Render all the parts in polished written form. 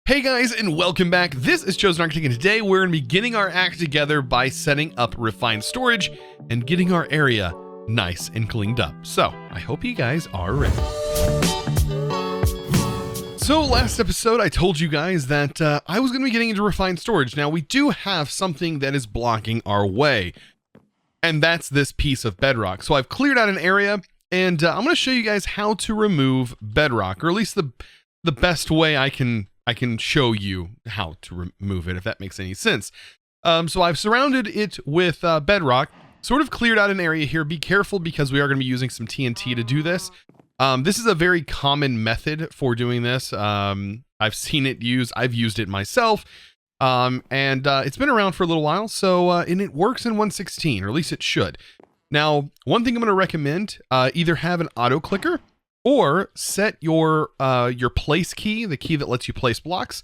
Hey guys, and welcome back. This is Chosen Architect, and today we're going to be getting our act together by setting up refined storage and getting our area nice and cleaned up. So, I hope you guys are ready. So, last episode I told you guys that I was going to be getting into refined storage. Now, we do have something that is blocking our way, and that's this piece of bedrock. So, I've cleared out an area, and I'm going to show you guys how to remove bedrock, or at least the best way I can show you how to remove it, if that makes any sense. So I've surrounded it with bedrock, sort of cleared out an area here. Be careful because we are going to be using some TNT to do this. This is a very common method for doing this. I've seen it used. I've used it myself. And it's been around for a little while. So, and it works in 1.16, or at least it should. Now, one thing I'm going to recommend, either have an auto clicker or set your place key, the key that lets you place blocks,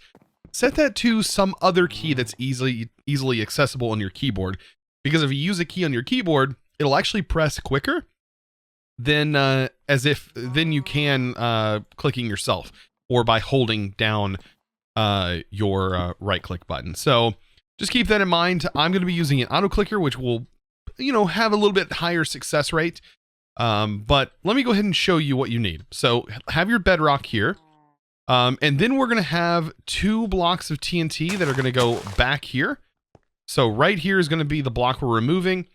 set that to some other key that's easily accessible on your keyboard. Because if you use a key on your keyboard, it'll actually press quicker than than you can clicking yourself or by holding down your right click button. So just keep that in mind. I'm going to be using an auto clicker, which will, have a little bit higher success rate. But let me go ahead and show you what you need. So have your bedrock here. And then we're going to have 2 blocks of TNT that are going to go back here. So right here is going to be the block we're removing.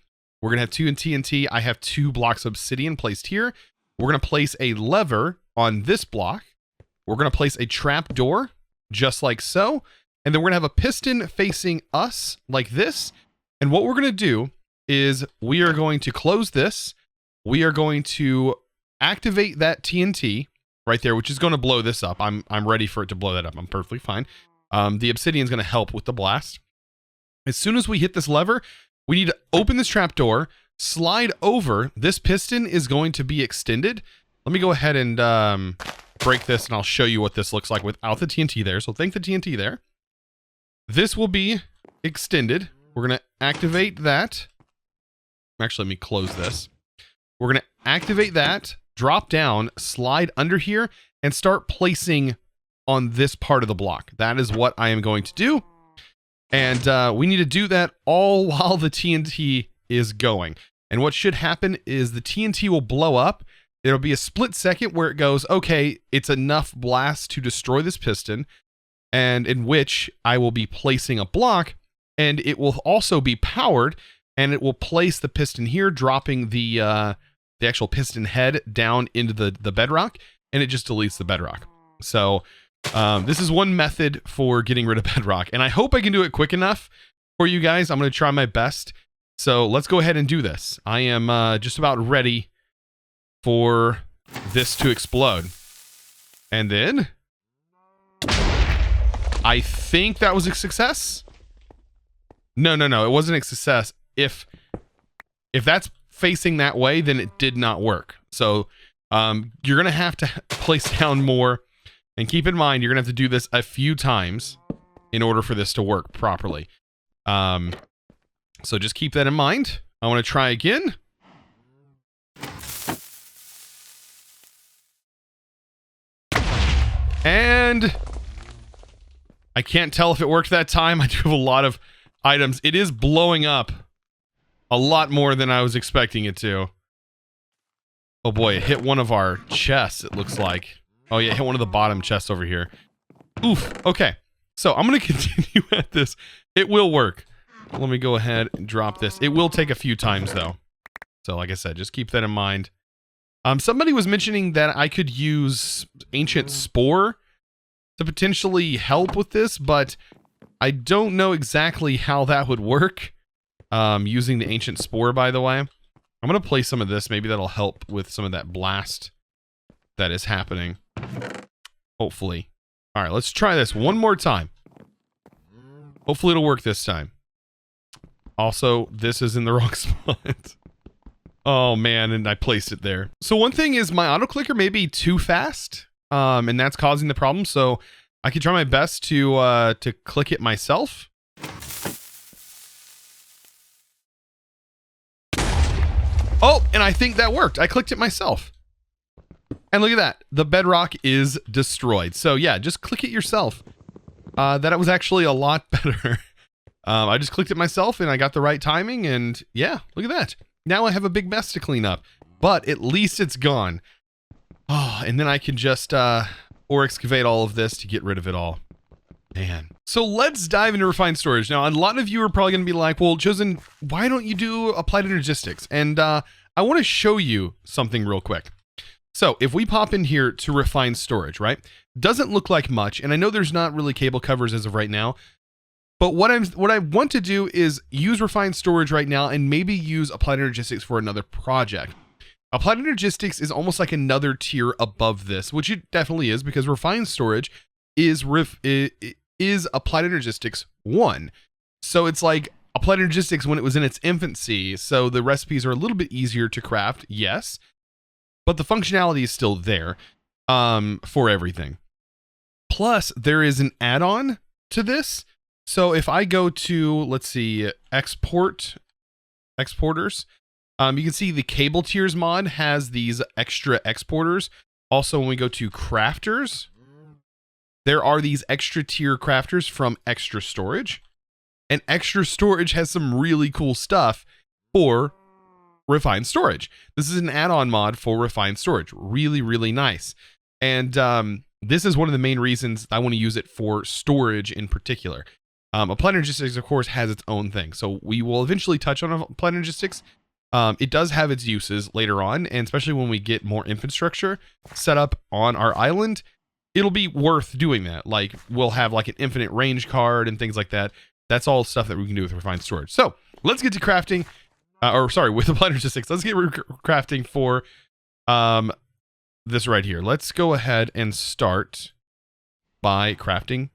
We're going to have 2 in TNT. I have 2 blocks of obsidian placed here. We're going to place a lever on this block. We're going to place a trap door just like so. And then we're going to have a piston facing us like this. And what we're going to do is we are going to close this. We are going to activate that TNT right there, which is going to blow this up. I'm ready for it to blow that up. I'm perfectly fine. The obsidian is going to help with the blast. As soon as we hit this lever, we need to open this trap door, slide over. This piston is going to be extended. Let me go ahead and break this, and I'll show you what this looks like without the TNT there. So thank the TNT there. This will be extended. We're going to activate that. Actually, let me close this. We're going to activate that, drop down, slide under here, and start placing on this part of the block. That is what I am going to do. And we need to do that all while the TNT is going. And what should happen is the TNT will blow up. There'll be a split second where it goes, okay, it's enough blast to destroy this piston, and in which I will be placing a block, and it will also be powered, and it will place the piston here, dropping the actual piston head down into the bedrock, and it just deletes the bedrock. So this is one method for getting rid of bedrock, and I hope I can do it quick enough for you guys. I'm going to try my best. So let's go ahead and do this. I am just about ready for this to explode. And then I think that was a success. No, it wasn't a success. If that's facing that way, then it did not work. So you're gonna have to place down more, and keep in mind you're gonna have to do this a few times in order for this to work properly. So just keep that in mind. I want to try again. And I can't tell if it worked that time. I do have a lot of items. It is blowing up a lot more than I was expecting it to. Oh boy, it hit one of our chests, it looks like. Oh yeah, it hit one of the bottom chests over here. Oof, okay. So I'm going to continue at this. It will work. Let me go ahead and drop this. It will take a few times though. So like I said, just keep that in mind. Somebody was mentioning that I could use ancient spore to potentially help with this, but I don't know exactly how that would work. Using the ancient spore, by the way. I'm going to play some of this. Maybe that'll help with some of that blast that is happening. Hopefully. All right, let's try this one more time. Hopefully it'll work this time. Also, this is in the wrong spot. Oh man, and I placed it there. So one thing is my auto clicker may be too fast, and that's causing the problem. So I can try my best to click it myself. Oh, and I think that worked. I clicked it myself. And look at that. The bedrock is destroyed. So yeah, just click it yourself. that it was actually a lot better. I just clicked it myself and I got the right timing, and yeah, look at that. Now I have a big mess to clean up, but at least it's gone. Oh, and then I can just or excavate all of this to get rid of it all. Man. So let's dive into refined storage. Now, a lot of you are probably going to be like, well, Chosen, why don't you do applied energistics? And I want to show you something real quick. So if we pop in here to refined storage, right? Doesn't look like much. And I know there's not really cable covers as of right now. But what I want to do is use refined storage right now and maybe use applied energistics for another project. Applied energistics is almost like another tier above this, which it definitely is, because refined storage is applied energistics 1. So it's like applied energistics when it was in its infancy. So the recipes are a little bit easier to craft, yes, but the functionality is still there for everything. Plus, there is an add-on to this. So if I go to, let's see, exporters, you can see the cable tiers mod has these extra exporters. Also, when we go to crafters, there are these extra tier crafters from extra storage. And extra storage has some really cool stuff for refined storage. This is an add-on mod for refined storage. Really, really nice. And this is one of the main reasons I want to use it for storage in particular. Applied energistics, of course, has its own thing. So we will eventually touch on applied energistics. It does have its uses later on, and especially when we get more infrastructure set up on our island, it'll be worth doing that. Like, we'll have like an infinite range card and things like that. That's all stuff that we can do with refined storage. So let's get to crafting, with applied energistics. Let's get crafting for this right here. Let's go ahead and start by crafting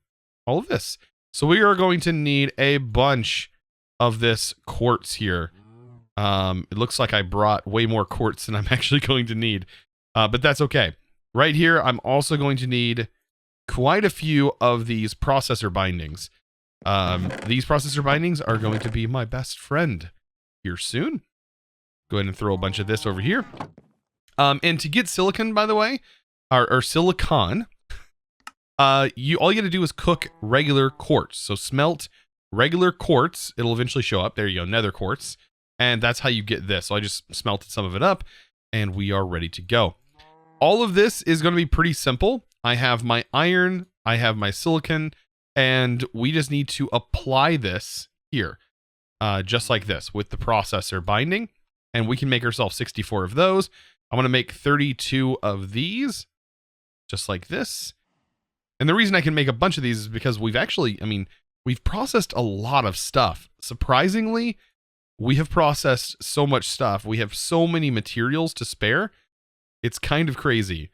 all of this. So we are going to need a bunch of this quartz here. It looks like I brought way more quartz than I'm actually going to need, but that's okay. Right here, I'm also going to need quite a few of these processor bindings. These processor bindings are going to be my best friend here soon. Go ahead and throw a bunch of this over here. And to get silicon, by the way, or silicon, all you got to do is cook regular quartz. So smelt regular quartz. It'll eventually show up. There you go, nether quartz. And that's how you get this. So I just smelted some of it up and we are ready to go. All of this is going to be pretty simple. I have my iron, I have my silicon, and we just need to apply this here, just like this with the processor binding. And we can make ourselves 64 of those. I'm going to make 32 of these, just like this. And the reason I can make a bunch of these is because we've actually, we've processed a lot of stuff. Surprisingly, we have processed so much stuff. We have so many materials to spare. It's kind of crazy.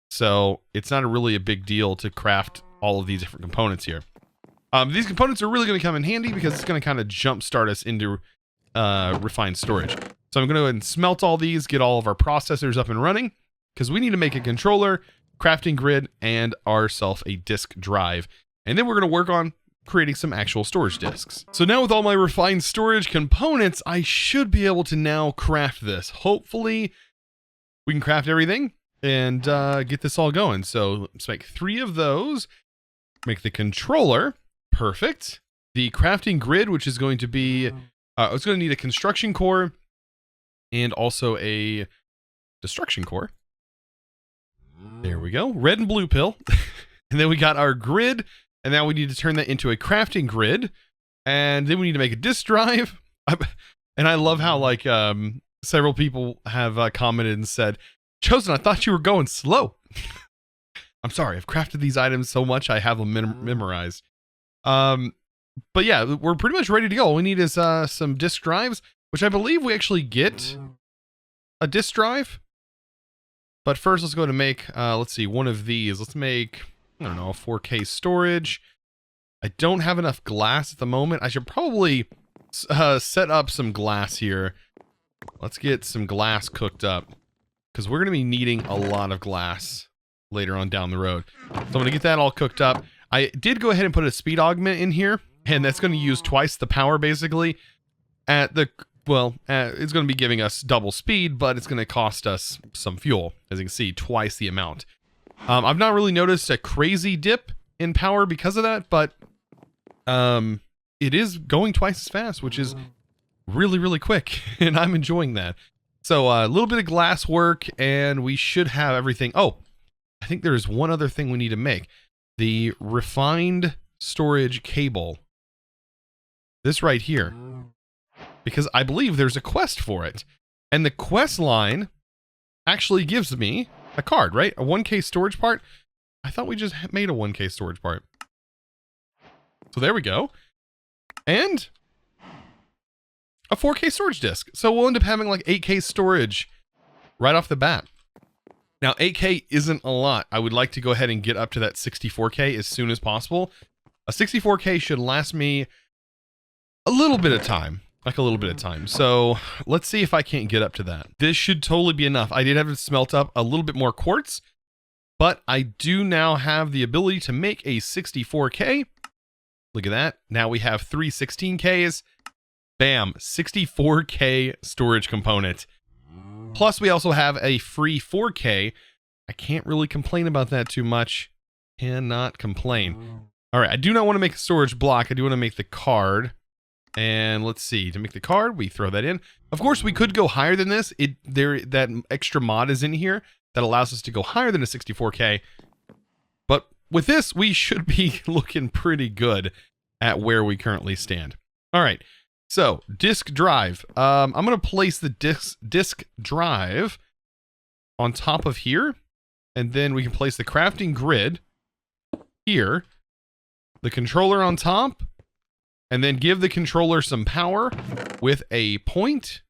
So it's not really a big deal to craft all of these different components here. These components are really going to come in handy because it's going to kind of jumpstart us into refined storage. So I'm going to go ahead and smelt all these, get all of our processors up and running, because we need to make a controller, crafting grid, and ourselves a disk drive. And then we're going to work on creating some actual storage disks. So now with all my refined storage components, I should be able to now craft this. Hopefully we can craft everything and get this all going. So let's make 3 of those, make the controller. Perfect. The crafting grid, which is going to be, it's going to need a construction core and also a destruction core. There we go. Red and blue pill. And then we got our grid. And now we need to turn that into a crafting grid. And then we need to make a disk drive. And I love how like several people have commented and said, Chosen, I thought you were going slow. I'm sorry. I've crafted these items so much I have them memorized. But yeah, we're pretty much ready to go. All we need is some disk drives, which I believe we actually get a disk drive. But first, let's go to make, let's see, one of these. Let's make, I don't know, 4K storage. I don't have enough glass at the moment. I should probably set up some glass here. Let's get some glass cooked up, because we're going to be needing a lot of glass later on down the road. So I'm going to get that all cooked up. I did go ahead and put a speed augment in here, and that's going to use twice the power, basically. At the, well, it's going to be giving us double speed, but it's going to cost us some fuel. As you can see, twice the amount. I've not really noticed a crazy dip in power because of that, but it is going twice as fast, which is really, really quick, and I'm enjoying that. So a little bit of glass work, and we should have everything. Oh, I think there's one other thing we need to make. The refined storage cable. This right here. Because I believe there's a quest for it. And the quest line actually gives me a card, right? A 1K storage part. I thought we just made a 1K storage part. So there we go. And a 4K storage disk. So we'll end up having like 8K storage right off the bat. Now, 8K isn't a lot. I would like to go ahead and get up to that 64K as soon as possible. A 64K should last me a little bit of time. Like a little bit of time. So let's see if I can't get up to that. This should totally be enough. I did have to smelt up a little bit more quartz, but I do now have the ability to make a 64K. Look at that. Now we have 3 16Ks. Bam, 64K storage component. Plus, we also have a free 4K. I can't really complain about that too much. Cannot complain. All right, I do not want to make a storage block. I do want to make the card. And let's see, to make the card, we throw that in. Of course, we could go higher than this. That extra mod is in here that allows us to go higher than a 64K. But with this, we should be looking pretty good at where we currently stand. All right. So, disk drive. I'm going to place the disk drive on top of here, and then we can place the crafting grid here, the controller on top, and then give the controller some power with a point,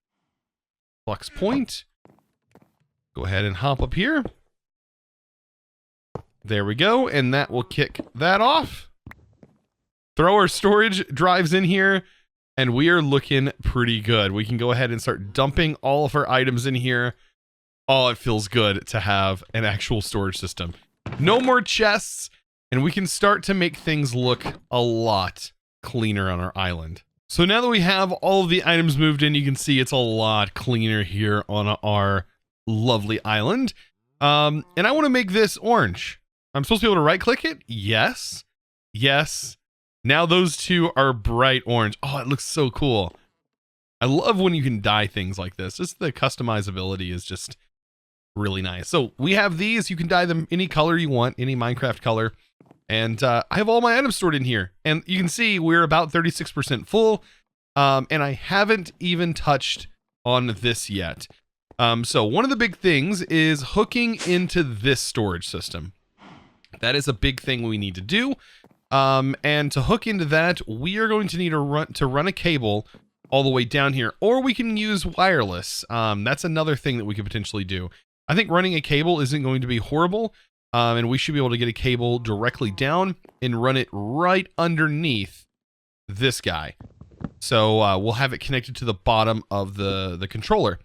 flux point. Go ahead and hop up here. There we go, and that will kick that off. Throw our storage drives in here. And we are looking pretty good. We can go ahead and start dumping all of our items in here. Oh, it feels good to have an actual storage system. No more chests, and we can start to make things look a lot cleaner on our island. So now that we have all of the items moved in, you can see it's a lot cleaner here on our lovely island. And I want to make this orange. I'm supposed to be able to right-click it? Yes. Yes. Now those two are bright orange. Oh, it looks so cool. I love when you can dye things like this. Just the customizability is just really nice. So we have these. You can dye them any color you want, any Minecraft color. And I have all my items stored in here. And you can see we're about 36% full. And I haven't even touched on this yet. So one of the big things is hooking into this storage system. That is a big thing we need to do. And to hook into that, we are going to need to run a cable all the way down here, or we can use wireless. That's another thing that we could potentially do. I think running a cable isn't going to be horrible, and we should be able to get a cable directly down and run it right underneath this guy. So we'll have it connected to the bottom of the controller.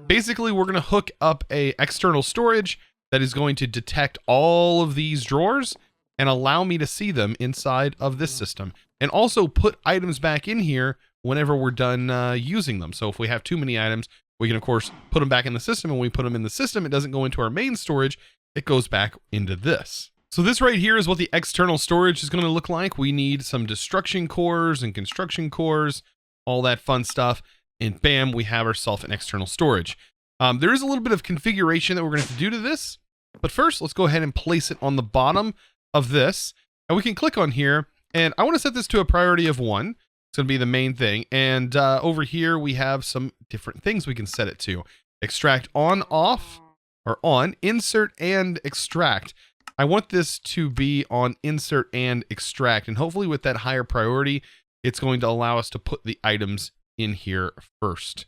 Basically, we're going to hook up a external storage that is going to detect all of these drawers and allow me to see them inside of this system, and also put items back in here whenever we're done using them. So if we have too many items, we can of course put them back in the system, and when we put them in the system, it doesn't go into our main storage, it goes back into this. So this right here is what the external storage is going to look like. We need some destruction cores and construction cores, all that fun stuff, and bam, we have ourselves an external storage. There is a little bit of configuration that we're going to have to do to this, but first let's go ahead and place it on the bottom of this, and we can click on here, and I want to set this to a priority of 1. It's going to be the main thing, and over here we have some different things we can set it to. Extract on, off, or on, insert, and extract. I want this to be on insert and extract, and hopefully with that higher priority, it's going to allow us to put the items in here first.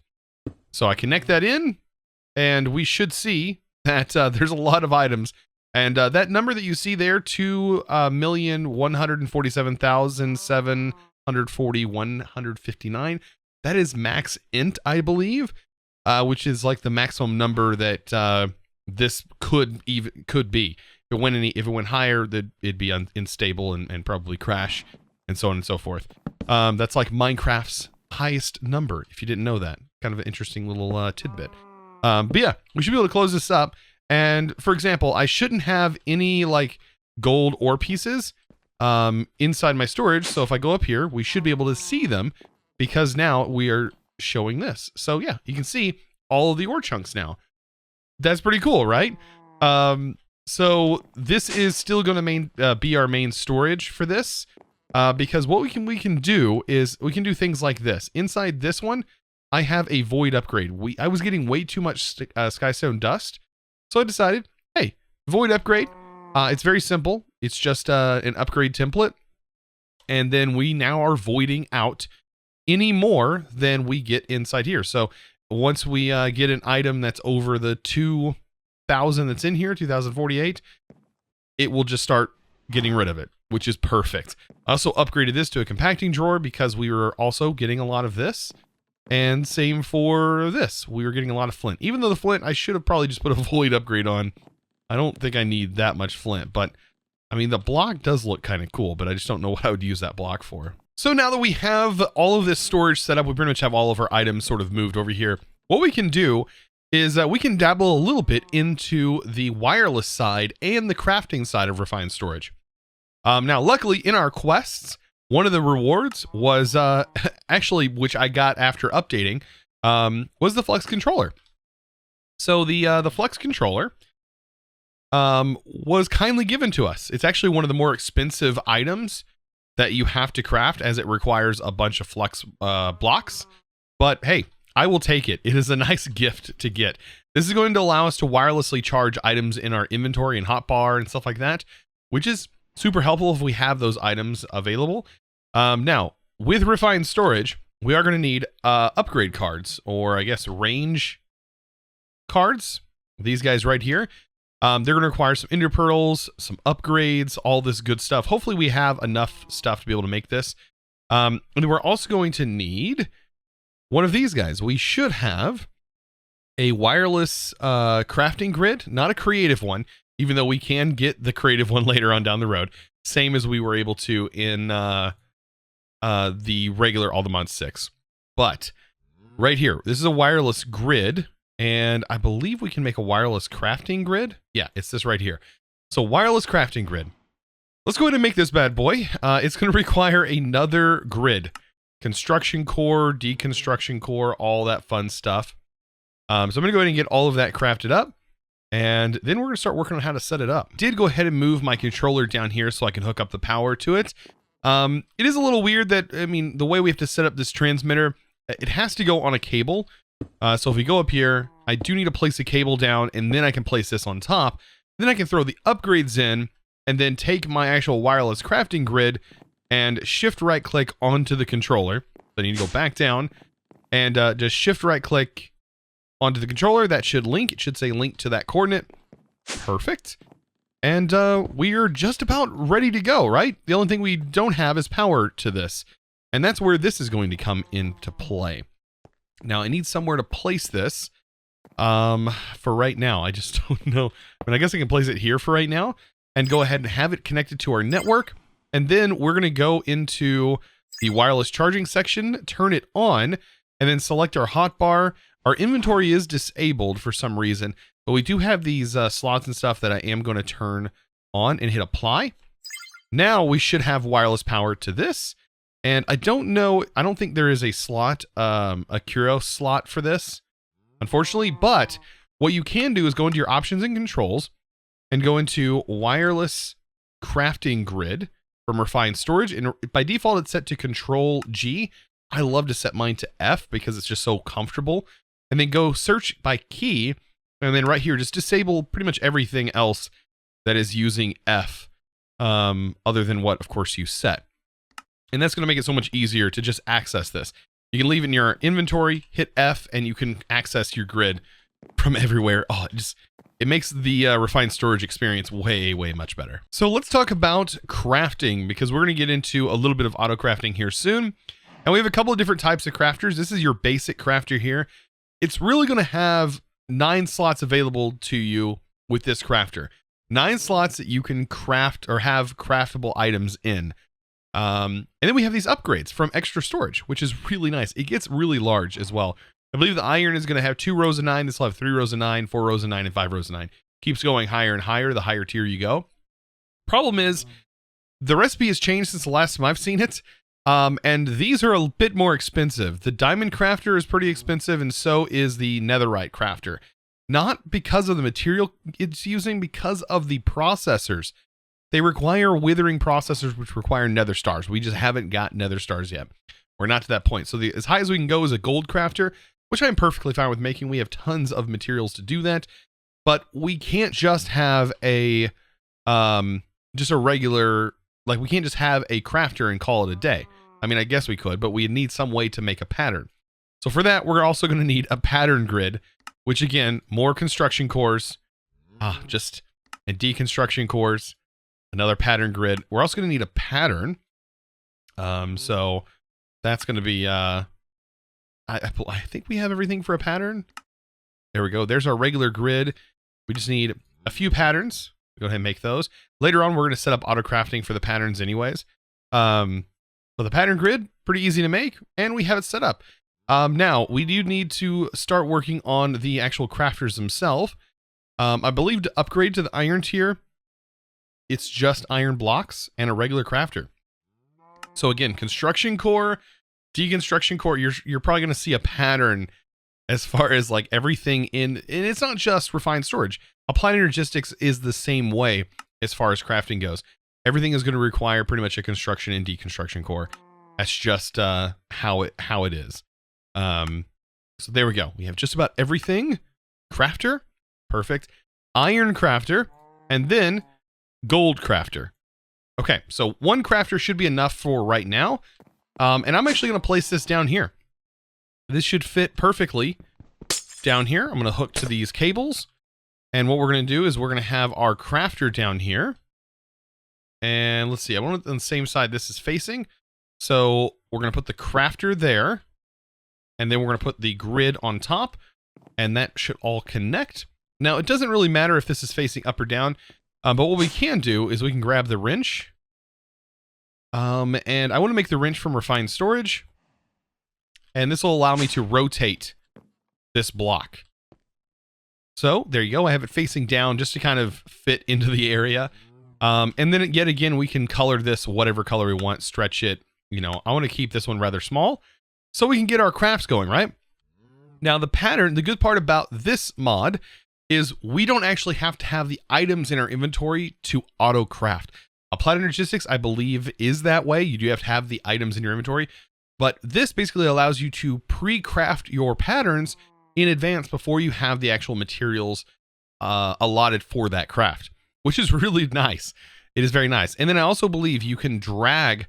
So I connect that in, and we should see that there's a lot of items. And that number that you see there, 2,147,741.159, that is max int, I believe, which is like the maximum number that this could be. If it went higher, that it'd be unstable and probably crash, and so on and so forth. That's like Minecraft's highest number, if you didn't know that. Kind of an interesting little tidbit. But yeah, we should be able to close this up. And for example, I shouldn't have any like gold ore pieces. inside my storage. So if I go up here, we should be able to see them because now we are showing this. So yeah, you can see all of the ore chunks now. That's pretty cool, right? So this is still going to be our main storage for this, because what we can do is we can do things like this. Inside this one, I have a void upgrade. I was getting way too much skystone dust, so I decided, hey, void upgrade. It's very simple. It's just an upgrade template, and then we now are voiding out any more than we get inside here. So once we get an item that's over the 2,000 that's in here, 2,048, it will just start getting rid of it, which is perfect. I also upgraded this to a compacting drawer because we were also getting a lot of this. And same for this. We were getting a lot of flint. Even though the flint, I should have probably just put a void upgrade on. I don't think I need that much flint, but I mean, the block does look kind of cool, but I just don't know what I would use that block for. So now that we have all of this storage set up, we pretty much have all of our items sort of moved over here. What we can do is we can dabble a little bit into the wireless side and the crafting side of refined storage. Now, luckily in our quests, one of the rewards was actually, which I got after updating, was the Flux controller. So the Flux controller was kindly given to us. It's actually one of the more expensive items that you have to craft, as it requires a bunch of Flux blocks. But hey, I will take it. It is a nice gift to get. This is going to allow us to wirelessly charge items in our inventory and hotbar and stuff like that, which is super helpful if we have those items available. Now, with refined storage, we are going to need upgrade cards, or I guess range cards. These guys right here. They're going to require some ender pearls, some upgrades, all this good stuff. Hopefully we have enough stuff to be able to make this. And we're also going to need one of these guys. We should have a wireless crafting grid, not a creative one, even though we can get the creative one later on down the road. Same as we were able to in the regular Aldemont 6. But right here, this is a wireless grid. And I believe we can make a wireless crafting grid. Yeah, it's this right here. So wireless crafting grid. Let's go ahead and make this bad boy. It's going to require another grid. Construction core, deconstruction core, all that fun stuff. So I'm going to go ahead and get all of that crafted up. And then we're going to start working on how to set it up. Did go ahead and move my controller down here so I can hook up the power to it. It is a little weird that, I mean, the way we have to set up this transmitter, it has to go on a cable. So if we go up here, I do need to place a cable down, and then I can place this on top. Then I can throw the upgrades in, and then take my actual wireless crafting grid and shift right click onto the controller. So I need to go back down and just shift right click onto the controller. That should link. It should say link to that coordinate. Perfect. And we are just about ready to go, right? The only thing we don't have is power to this. And that's where this is going to come into play. Now, I need somewhere to place this for right now. I just don't know. But I guess I can place it here for right now and go ahead and have it connected to our network. And then we're going to go into the wireless charging section, turn it on, and then select our hotbar. Our inventory is disabled for some reason, but we do have these slots and stuff that I am going to turn on and hit apply. Now we should have wireless power to this. And I don't know, I don't think there is a slot, a Curo slot for this, unfortunately. But what you can do is go into your options and controls and go into wireless crafting grid from refined storage. And by default, it's set to Control G. I love to set mine to F because it's just so comfortable. And then go search by key. And then right here, just disable pretty much everything else that is using F, other than what, of course, you set. And that's going to make it so much easier to just access this. You can leave it in your inventory, hit F, and you can access your grid from everywhere. Oh, it makes the refined storage experience way, way much better. So let's talk about crafting, because we're going to get into a little bit of auto crafting here soon. And we have a couple of different types of crafters. This is your basic crafter here. It's really going to have 9 slots available to you with this crafter. 9 slots that you can craft or have craftable items in. And then we have these upgrades from extra storage, which is really nice. It gets really large as well. I believe the iron is going to have 2 rows of 9. This will have 3 rows of 9, 4 rows of 9, and 5 rows of 9. Keeps going higher and higher the higher tier you go. Problem is, The recipe has changed since the last time I've seen it. And these are a bit more expensive. The diamond crafter is pretty expensive, and so is the netherite crafter. Not because of the material it's using, because of the processors. They require withering processors, which require nether stars. We just haven't got nether stars yet. We're not to that point. So as high as we can go is a gold crafter, which I'm perfectly fine with making. We have tons of materials to do that. But we can't just have a regular, like we can't just have a crafter and call it a day. I mean, I guess we could, but we need some way to make a pattern. So for that, we're also going to need a pattern grid, which again, more construction cores, and deconstruction cores, another pattern grid. We're also going to need a pattern. So that's going to be, I think we have everything for a pattern. There we go. There's our regular grid. We just need a few patterns. Go ahead and make those. Later on, we're going to set up auto crafting for the patterns anyways. So the pattern grid, pretty easy to make, and we have it set up. Now, we do need to start working on the actual crafters themselves. I believe to upgrade to the iron tier, it's just iron blocks and a regular crafter. So again, construction core, deconstruction core, you're probably going to see a pattern as far as like everything in, and it's not just refined storage. Applied Energistics is the same way as far as crafting goes. Everything is going to require pretty much a construction and deconstruction core. That's just how it is. So there we go. We have just about everything. Crafter, perfect. Iron crafter, and then gold crafter. Okay, so one crafter should be enough for right now. And I'm actually going to place this down here. This should fit perfectly down here. I'm going to hook to these cables. And what we're going to do is we're going to have our crafter down here. And let's see, I want it on the same side this is facing. So we're going to put the crafter there. And then we're going to put the grid on top. And that should all connect. Now, it doesn't really matter if this is facing up or down. But what we can do is we can grab the wrench. And I want to make the wrench from refined storage. And this will allow me to rotate this block. So there you go. I have it facing down just to kind of fit into the area. And then yet again, we can color this whatever color we want, stretch it. You know, I want to keep this one rather small so we can get our crafts going, right? Now the pattern, the good part about this mod is we don't actually have to have the items in our inventory to auto craft. Applied Energistics, I believe, is that way. You do have to have the items in your inventory. But this basically allows you to pre-craft your patterns in advance before you have the actual materials allotted for that craft, which is really nice. It is very nice. And then I also believe you can drag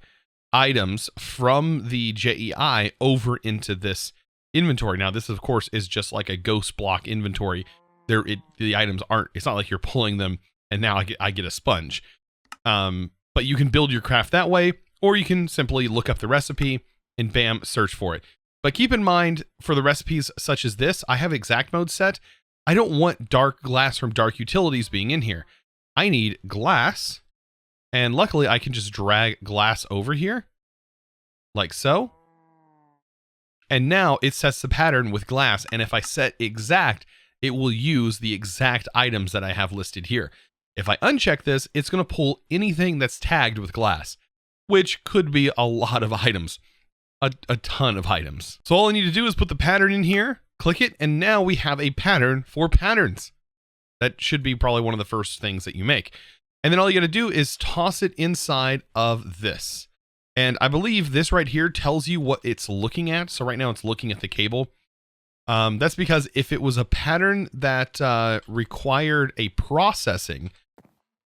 items from the JEI over into this inventory. Now, this, of course, is just like a ghost block inventory. The items aren't, it's not like you're pulling them and now I get a sponge. But you can build your craft that way, or you can simply look up the recipe and bam, search for it. But keep in mind, for the recipes such as this, I have exact mode set. I don't want dark glass from dark utilities being in here. I need glass, and luckily I can just drag glass over here, like so. And now it sets the pattern with glass, and if I set exact, it will use the exact items that I have listed here. If I uncheck this, it's going to pull anything that's tagged with glass, which could be a lot of items. A ton of items. So all I need to do is put the pattern in here, click it, and now we have a pattern for patterns. That should be probably one of the first things that you make. And then all you got to do is toss it inside of this. And I believe this right here tells you what it's looking at. So right now it's looking at the cable. That's because if it was a pattern that required a processing,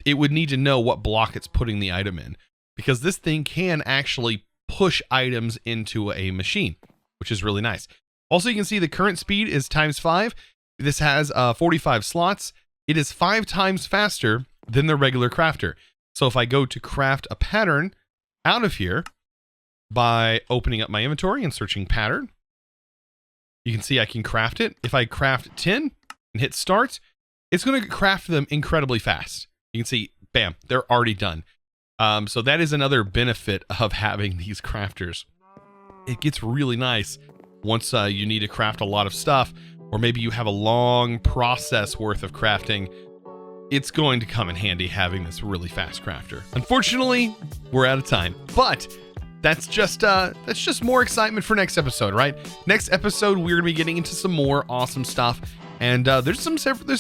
it would need to know what block it's putting the item in. Because this thing can actually push items into a machine, which is really nice. Also, you can see the current speed is ×5. This has 45 slots. It is 5 times faster than the regular crafter. So if I go to craft a pattern out of here by opening up my inventory and searching pattern, you can see I can craft it. If I craft 10 and hit start, it's going to craft them incredibly fast. You can see, bam, they're already done. So that is another benefit of having these crafters. It gets really nice once you need to craft a lot of stuff, or maybe you have a long process worth of crafting. it's going to come in handy having this really fast crafter. Unfortunately, we're out of time, but that's just more excitement for next episode, right? Next episode, we're gonna be getting into some more awesome stuff, and there's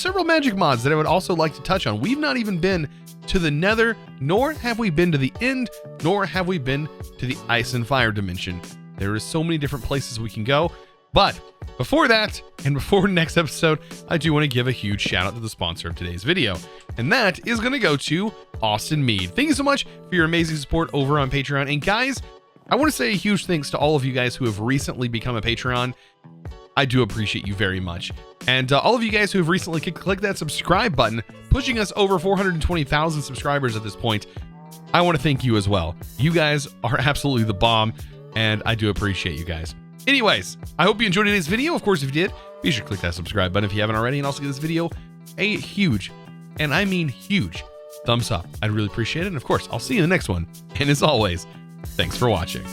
several magic mods that I would also like to touch on. We've not even been to the Nether, nor have we been to the End, nor have we been to the Ice and Fire dimension. There is so many different places we can go. But before that, and before next episode, I do want to give a huge shout out to the sponsor of today's video, and that is going to go to Austin Mead. Thank you so much for your amazing support over on Patreon. And guys, I want to say a huge thanks to all of you guys who have recently become a Patreon. I do appreciate you very much. And all of you guys who have recently clicked that subscribe button, pushing us over 420,000 subscribers at this point, I want to thank you as well. You guys are absolutely the bomb, and I do appreciate you guys. Anyways, I hope you enjoyed today's video. Of course, if you did, be sure to click that subscribe button if you haven't already, and also give this video a huge, and I mean huge, thumbs up. I'd really appreciate it. And of course, I'll see you in the next one. And as always, thanks for watching.